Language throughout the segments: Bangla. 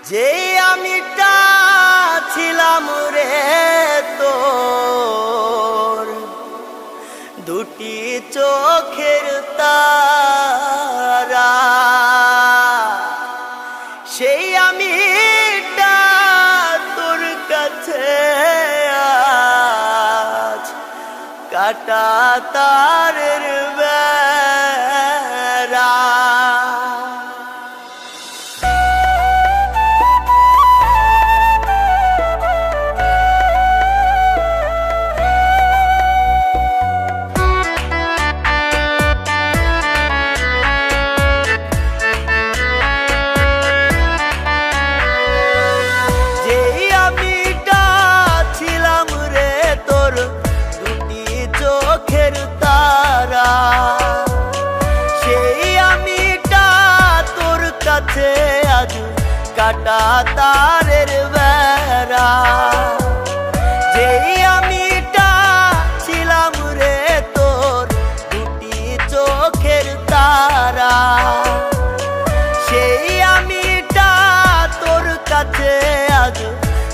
যে আমিটা ছিলাম রে তোর দুটি চোখের তারা, সেই আমিটা তোর কাছে আজ কাটা তারের বেড়া। আজ কাটা তারের বেড়া, যেই আমিটা ছিলাম রে তোর দুটি চোখের তারা, সেই আমিটা তোর কাছে আজ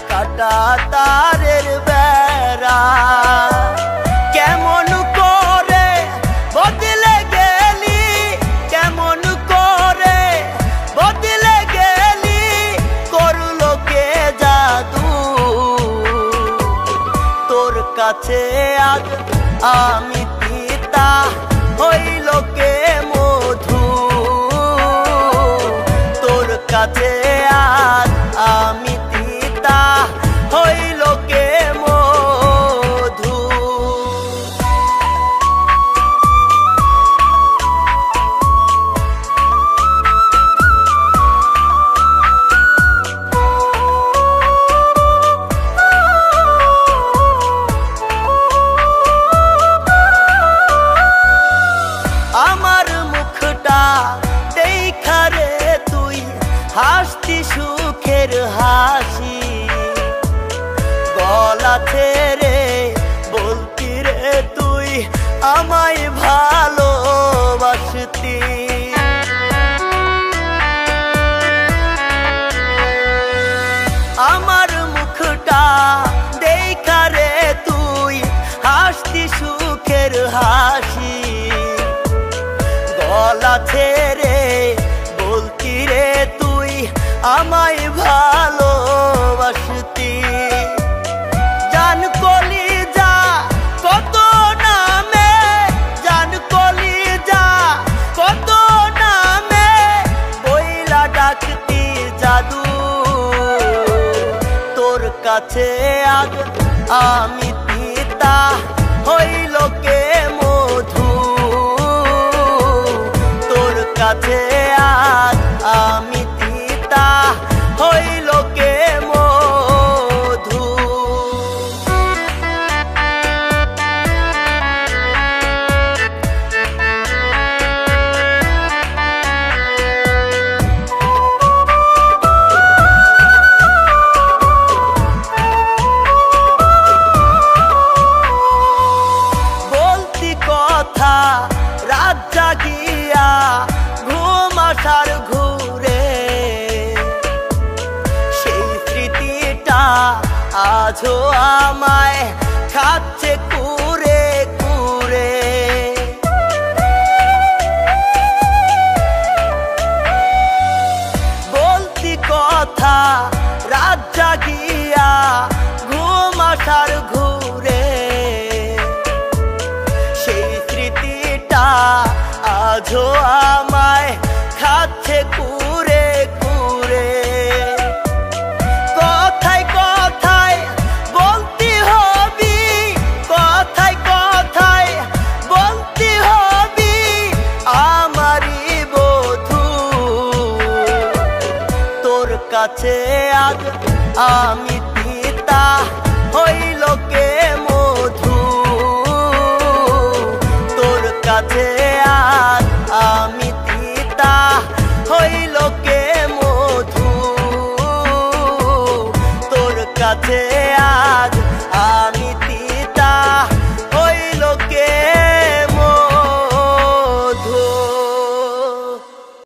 কাটা তারের বেড়া। কেমন করে বদলে গেলি, কেমন করে বদলে গেলি, করলো কে জাদু তোর কাছে আজ আমি পিতা হইল কে মধু, তোর কাছে আজ আমি পিতা হইল কে মধু। আমার মুখটা দেখা রে তুই হাসতি সুখের হাসি, গলা ছেড়ে বলতি রে তুই আমায় ভালোবাসতি। আমার মুখটা দেখা রে তুই হাসতি সুখের হাসি, গলা ছেড়ে বলতি রে তুই আমায় ভালোবাসতি। জান কলিজা কত নামে, জান কলিজা কত নামে বইলা ডাকতি জাদু, তোর কাছে আজ আমি পিতা হইল কে মধু, তোর কাছে আজ আমি পিতা হইল কে মধু। বলতি কথা রাত জাগিয়া ঘুম আসার ঘুরে, সেই স্মৃতিটা আজও আমায় খাচ্ছে কুরে কুরে। বলতি কথা রাত জাগিয়া ঘুম আসার ঘুরে, সেই স্মৃতিটা আজও আমায় খাচ্ছে কুরে কুরে। কথায় কথায় বলতি হবি, কথায় কথায় বলতি হবি আমারই বধূ, তোর কাছে আজ আমি পিতা হইল কে